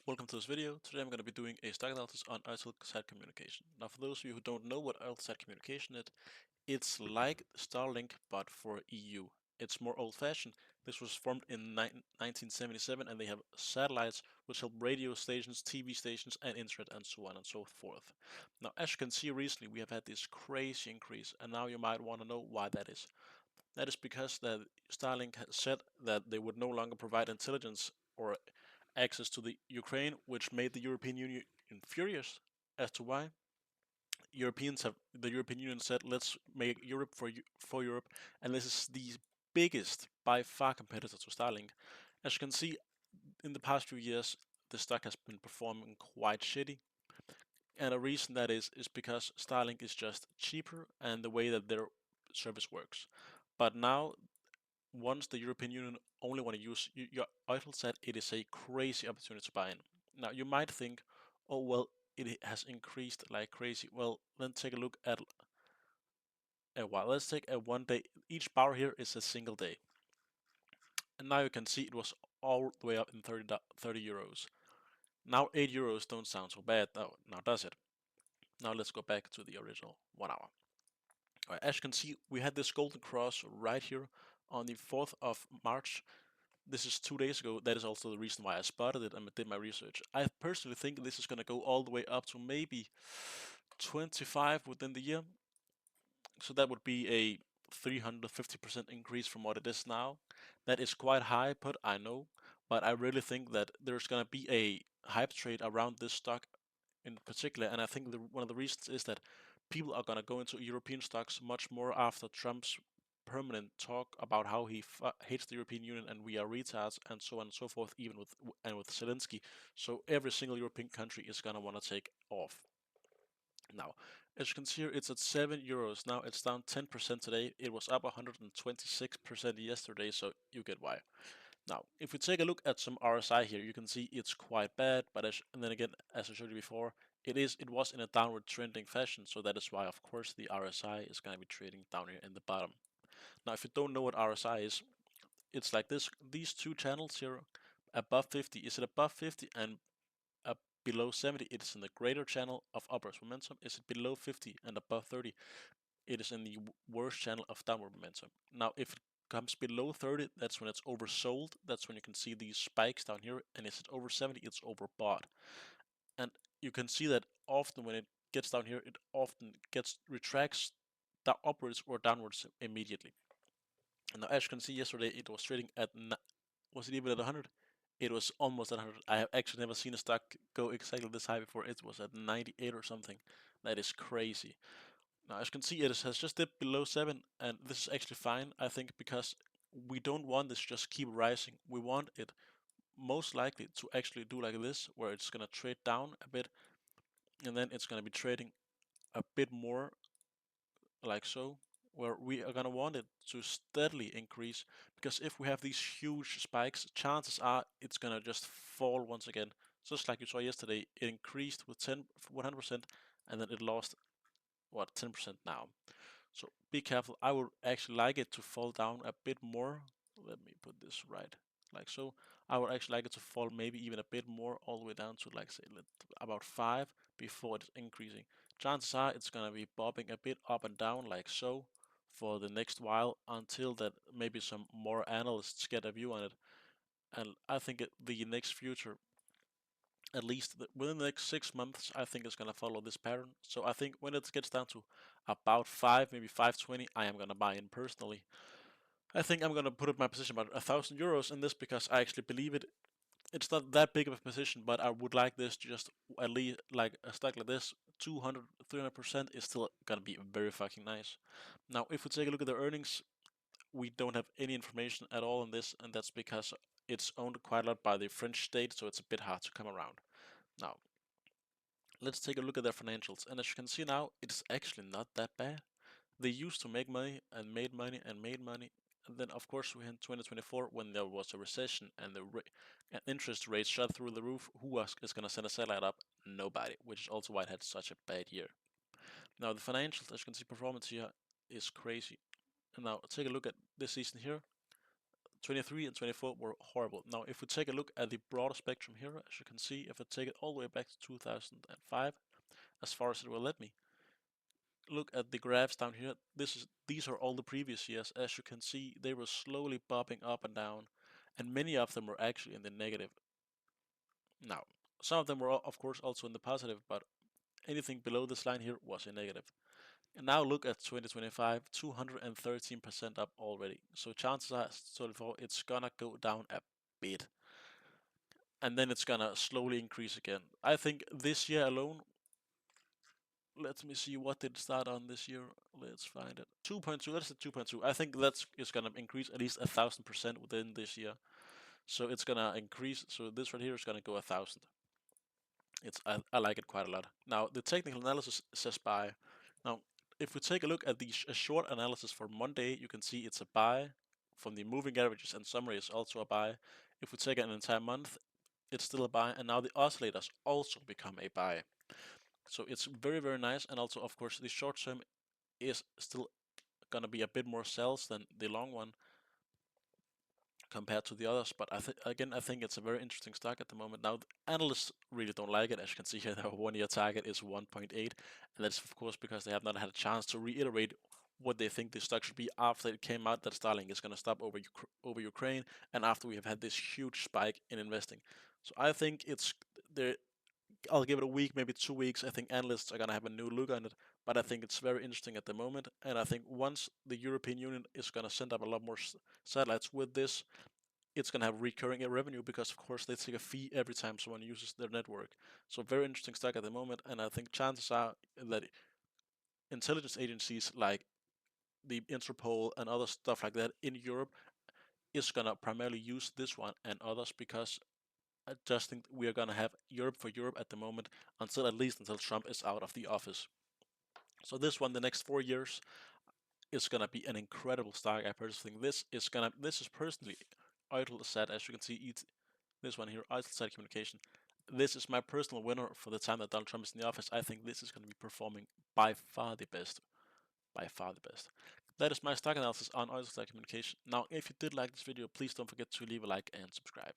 Welcome to this video. Today I'm going to be doing a stock analysis on Eutelsat communication. Now for those of you who don't know what Eutelsat communication is, it's like Starlink but for EU. It's more old-fashioned. This was formed in 1977 and they have satellites which help radio stations, TV stations and internet and so on and so forth. Now as you can see recently we have had this crazy increase and now you might want to know why that is. That is because that Starlink has said that they would no longer provide intelligence or access to the Ukraine, which made the European Union furious as to why. The European Union said, let's make Europe for Europe, and this is the biggest by far competitor to Starlink. As you can see, in the past few years, the stock has been performing quite shitty, and a reason that is because Starlink is just cheaper and the way that their service works. But now once the European Union only want to use your Eutelsat, it is a crazy opportunity to buy in. Now you might think, oh well, it has increased like crazy. Well, then take a look at a while. Let's take a 1 day. Each bar here is a single day, and now you can see it was all the way up in 30 euros. Now 8 euros don't sound so bad now does it? Now let's go back to the original 1 hour. Alright, as you can see, we had this golden cross right here on the 4th of March. This is 2 days ago. That is also the reason why I spotted it and did my research. I personally think this is going to go all the way up to maybe 25 within the year. So that would be a 350% increase from what it is now. That is quite high, but I know. But I really think that there's going to be a hype trade around this stock in particular. And I think one of the reasons is that people are going to go into European stocks much more after Trump's permanent talk about how he hates the European Union and we are retards and so on and so forth, even with Zelensky. So every single European country is gonna want to take off. Now, as you can see here, it's at 7 euros. Now it's down 10% today. It was up 126% yesterday, so you get why. Now, if we take a look at some RSI here, you can see it's quite bad, but and then again, as I showed you before, it was in a downward trending fashion, so that is why, of course, the RSI is going to be trading down here in the bottom. Now, if you don't know what RSI is, it's like this. These two channels here, above 50, is it above 50 and below 70, it is in the greater channel of upwards momentum. Is it below 50 and above 30, it is in the worst channel of downward momentum. Now, if it comes below 30, that's when it's oversold. That's when you can see these spikes down here. And is it over 70, it's overbought. And you can see that often when it gets down here, it often retracts upwards or downwards immediately. And now, as you can see, yesterday it was trading at, was it even at 100? It was almost at 100. I have actually never seen a stock go exactly this high before. It was at 98 or something. That is crazy. Now, as you can see, it has just dipped below 7, and this is actually fine, I think, because we don't want this to just keep rising. We want it most likely to actually do like this, where it's going to trade down a bit, and then it's going to be trading a bit more like so, where we are going to want it to steadily increase, because if we have these huge spikes, chances are it's going to just fall once again. Just like you saw yesterday, it increased with 100%, and then it lost, what, 10% now. So be careful. I would actually like it to fall down a bit more. Let me put this right, like so. I would actually like it to fall maybe even a bit more, all the way down to, like, say, about 5 before it's increasing. Chances are it's gonna be bobbing a bit up and down like so for the next while, until that maybe some more analysts get a view on it. And I think the next future, at least within the next 6 months, I think it's gonna follow this pattern. So I think when it gets down to about 5, maybe 520, I am gonna buy in personally. I think I'm gonna put up my position about 1,000 euros in this, because I actually believe it. It's not that big of a position, but I would like this to just, at least like a stock like this, 200, 300% is still gonna be very fucking nice. Now, if we take a look at the earnings, we don't have any information at all on this, and that's because it's owned quite a lot by the French state, so it's a bit hard to come around. Now, let's take a look at their financials, and as you can see now, it's actually not that bad. They used to make money and made money and made money, and then of course we had 2024 when there was a recession and the interest rates shot through the roof. Who is going to send a satellite up? Nobody, which is also why it had such a bad year. Now the financials, as you can see, performance here is crazy. And now take a look at this season here. 23 and 24 were horrible. Now, if we take a look at the broader spectrum here, as you can see, if I take it all the way back to 2005, as far as it will let me, look at the graphs down here. These are all the previous years. As you can see, they were slowly bobbing up and down, and many of them were actually in the negative. Now, some of them were of course also in the positive, but anything below this line here was a negative. And now look at 2025, 213% up already. So chances are, it's gonna go down a bit, and then it's gonna slowly increase again. I think this year alone, let me see, what did it start on this year? Let's find it. 2.2. Let's say 2.2. I think that's is gonna increase at least 1,000% within this year. So it's gonna increase. So this right here is gonna go 1,000. I like it quite a lot. Now the technical analysis says buy. Now if we take a look at the short analysis for Monday, you can see it's a buy. From the moving averages and summary is also a buy. If we take an entire month, it's still a buy, and now the oscillators also become a buy. So it's very, very nice, and also of course the short term is still gonna be a bit more sells than the long one compared to the others. But I think it's a very interesting stock at the moment. Now, analysts really don't like it. As you can see here, their 1-year target is 1.8, and that's of course because they have not had a chance to reiterate what they think the stock should be after it came out that Starlink is going to stop over Ukraine, and after we have had this huge spike in investing. So I think it's there. I'll give it a week, maybe 2 weeks. I think analysts are going to have a new look on it, but I think it's very interesting at the moment. And I think once the European Union is going to send up a lot more satellites with this, it's going to have recurring revenue because, of course, they take a fee every time someone uses their network. So, very interesting stock at the moment. And I think chances are that intelligence agencies like the Interpol and other stuff like that in Europe is going to primarily use this one and others because I just think we are going to have Europe for Europe at the moment until at least until Trump is out of the office. So this one, the next 4 years, is gonna be an incredible stock. I personally think this is personally Eutelsat, as you can see, this one here, Eutelsat Communication. This is my personal winner for the time that Donald Trump is in the office. I think this is going to be performing by far the best. By far the best. That is my stock analysis on Eutelsat Communication. Now, if you did like this video, please don't forget to leave a like and subscribe.